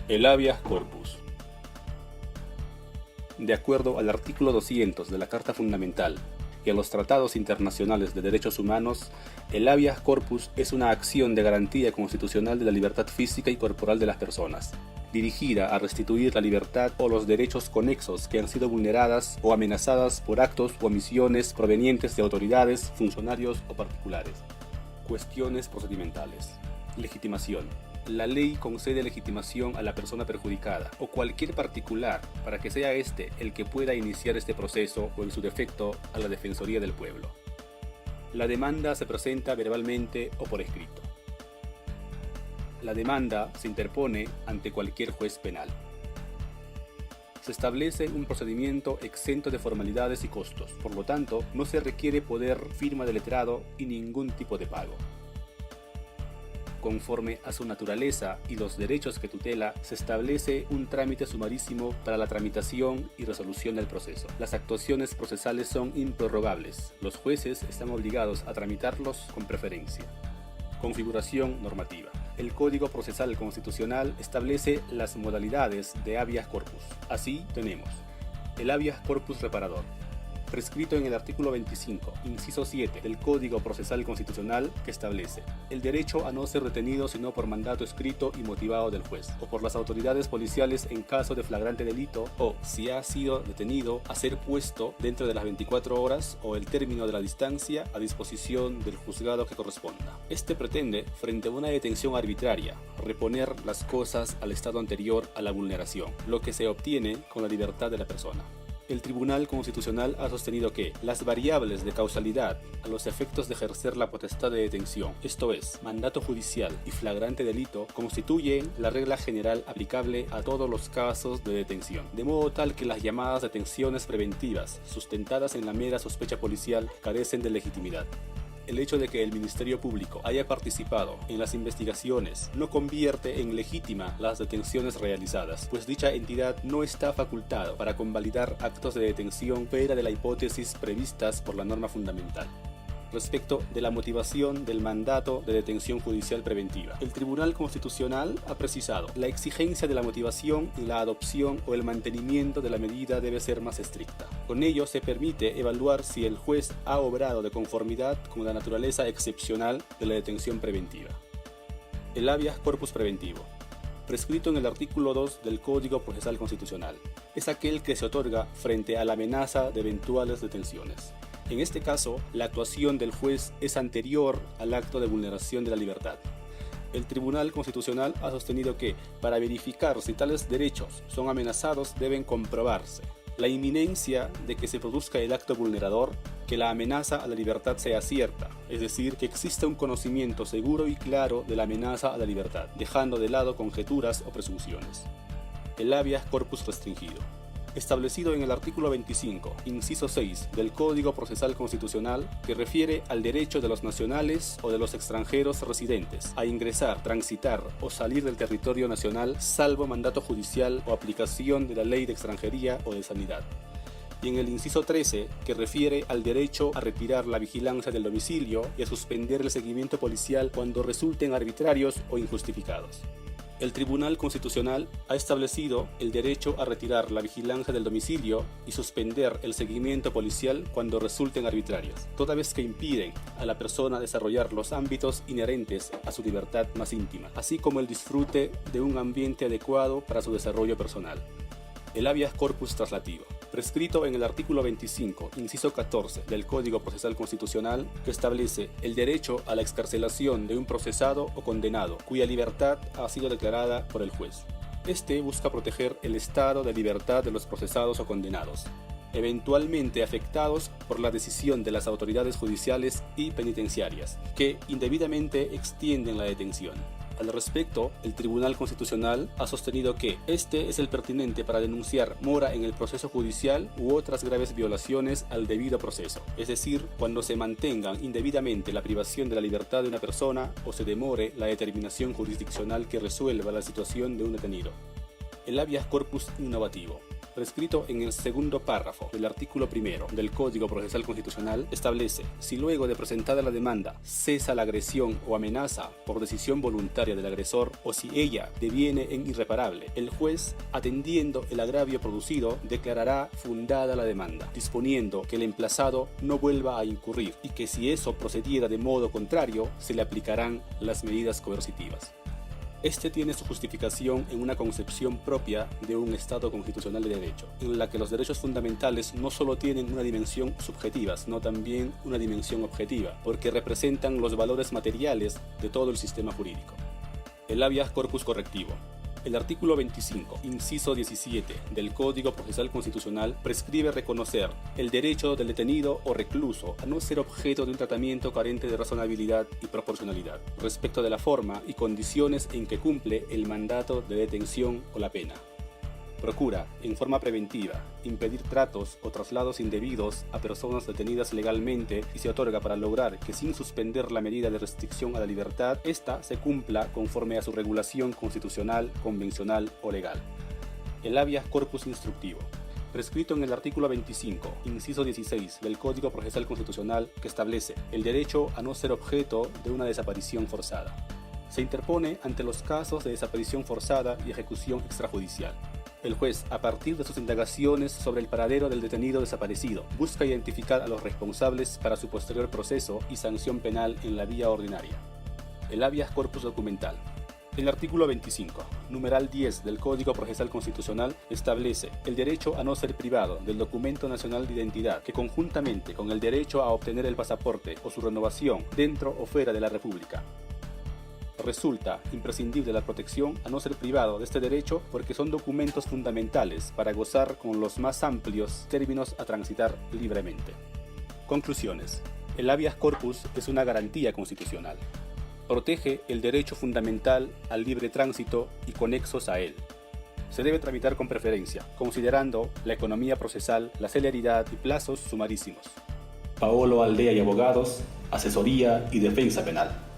El habeas corpus. De acuerdo al artículo 200 de la Carta Fundamental y a los tratados internacionales de derechos humanos, el habeas corpus es una acción de garantía constitucional de la libertad física y corporal de las personas, dirigida a restituir la libertad o los derechos conexos que han sido vulneradas o amenazadas por actos o omisiones provenientes de autoridades, funcionarios o particulares. Cuestiones procedimentales. Legitimación. La ley concede legitimación a la persona perjudicada o cualquier particular para que sea éste el que pueda iniciar este proceso o en su defecto a la Defensoría del Pueblo. La demanda se presenta verbalmente o por escrito. La demanda se interpone ante cualquier juez penal. Se establece un procedimiento exento de formalidades y costos, por lo tanto, no se requiere poder firma de letrado y ningún tipo de pago. Conforme a su naturaleza y los derechos que tutela, se establece un trámite sumarísimo para la tramitación y resolución del proceso. Las actuaciones procesales son improrrogables. Los jueces están obligados a tramitarlos con preferencia. Configuración normativa. El Código Procesal Constitucional establece las modalidades de habeas corpus. Así tenemos el habeas corpus reparador, prescrito en el artículo 25, inciso 7 del Código Procesal Constitucional, que establece el derecho a no ser detenido sino por mandato escrito y motivado del juez, o por las autoridades policiales en caso de flagrante delito, o, si ha sido detenido, a ser puesto dentro de las 24 horas o el término de la distancia a disposición del juzgado que corresponda. Este pretende, frente a una detención arbitraria, reponer las cosas al estado anterior a la vulneración, lo que se obtiene con la libertad de la persona. El Tribunal Constitucional ha sostenido que las variables de causalidad a los efectos de ejercer la potestad de detención, esto es, mandato judicial y flagrante delito, constituyen la regla general aplicable a todos los casos de detención, de modo tal que las llamadas detenciones preventivas, sustentadas en la mera sospecha policial, carecen de legitimidad. El hecho de que el Ministerio Público haya participado en las investigaciones no convierte en legítima las detenciones realizadas, pues dicha entidad no está facultada para convalidar actos de detención fuera de la hipótesis previstas por la norma fundamental. Respecto de la motivación del mandato de detención judicial preventiva, el Tribunal Constitucional ha precisado: la exigencia de la motivación y la adopción o el mantenimiento de la medida debe ser más estricta. Con ello se permite evaluar si el juez ha obrado de conformidad con la naturaleza excepcional de la detención preventiva. El habeas corpus preventivo, prescrito en el artículo 2 del Código Procesal Constitucional, es aquel que se otorga frente a la amenaza de eventuales detenciones. En este caso, la actuación del juez es anterior al acto de vulneración de la libertad. El Tribunal Constitucional ha sostenido que, para verificar si tales derechos son amenazados, deben comprobarse la inminencia de que se produzca el acto vulnerador, que la amenaza a la libertad sea cierta, es decir, que exista un conocimiento seguro y claro de la amenaza a la libertad, dejando de lado conjeturas o presunciones. El habeas corpus restringido, establecido en el artículo 25, inciso 6 del Código Procesal Constitucional, que refiere al derecho de los nacionales o de los extranjeros residentes a ingresar, transitar o salir del territorio nacional salvo mandato judicial o aplicación de la Ley de Extranjería o de Sanidad. Y en el inciso 13, que refiere al derecho a retirar la vigilancia del domicilio y a suspender el seguimiento policial cuando resulten arbitrarios o injustificados. El Tribunal Constitucional ha establecido el derecho a retirar la vigilancia del domicilio y suspender el seguimiento policial cuando resulten arbitrarios, toda vez que impiden a la persona desarrollar los ámbitos inherentes a su libertad más íntima, así como el disfrute de un ambiente adecuado para su desarrollo personal. El habeas corpus traslativo, prescrito en el artículo 25, inciso 14 del Código Procesal Constitucional, que establece el derecho a la excarcelación de un procesado o condenado, cuya libertad ha sido declarada por el juez. Este busca proteger el estado de libertad de los procesados o condenados, eventualmente afectados por la decisión de las autoridades judiciales y penitenciarias, que indebidamente extienden la detención. Al respecto, el Tribunal Constitucional ha sostenido que este es el pertinente para denunciar mora en el proceso judicial u otras graves violaciones al debido proceso, es decir, cuando se mantengan indebidamente la privación de la libertad de una persona o se demore la determinación jurisdiccional que resuelva la situación de un detenido. El habeas corpus innovativo, prescrito en el segundo párrafo del artículo 1 del Código Procesal Constitucional, establece: si luego de presentada la demanda cesa la agresión o amenaza por decisión voluntaria del agresor, o si ella deviene en irreparable, el juez, atendiendo el agravio producido, declarará fundada la demanda, disponiendo que el emplazado no vuelva a incurrir y que si eso procediera de modo contrario, se le aplicarán las medidas coercitivas. Este tiene su justificación en una concepción propia de un Estado constitucional de derecho, en la que los derechos fundamentales no solo tienen una dimensión subjetiva, sino también una dimensión objetiva, porque representan los valores materiales de todo el sistema jurídico. El habeas corpus correctivo. El artículo 25, inciso 17 del Código Procesal Constitucional prescribe reconocer el derecho del detenido o recluso a no ser objeto de un tratamiento carente de razonabilidad y proporcionalidad respecto de la forma y condiciones en que cumple el mandato de detención o la pena. Procura, en forma preventiva, impedir tratos o traslados indebidos a personas detenidas legalmente y se otorga para lograr que, sin suspender la medida de restricción a la libertad, ésta se cumpla conforme a su regulación constitucional, convencional o legal. El habeas corpus instructivo. Prescrito en el artículo 25, inciso 16 del Código Procesal Constitucional, que establece el derecho a no ser objeto de una desaparición forzada. Se interpone ante los casos de desaparición forzada y ejecución extrajudicial. El juez, a partir de sus indagaciones sobre el paradero del detenido desaparecido, busca identificar a los responsables para su posterior proceso y sanción penal en la vía ordinaria. El habeas corpus documental. El artículo 25, numeral 10 del Código Procesal Constitucional establece el derecho a no ser privado del documento nacional de identidad, que conjuntamente con el derecho a obtener el pasaporte o su renovación dentro o fuera de la República, resulta imprescindible la protección a no ser privado de este derecho porque son documentos fundamentales para gozar con los más amplios términos a transitar libremente. Conclusiones. El habeas corpus es una garantía constitucional. Protege el derecho fundamental al libre tránsito y conexos a él. Se debe tramitar con preferencia, considerando la economía procesal, la celeridad y plazos sumarísimos. Paolo Aldea y Abogados, Asesoría y Defensa Penal.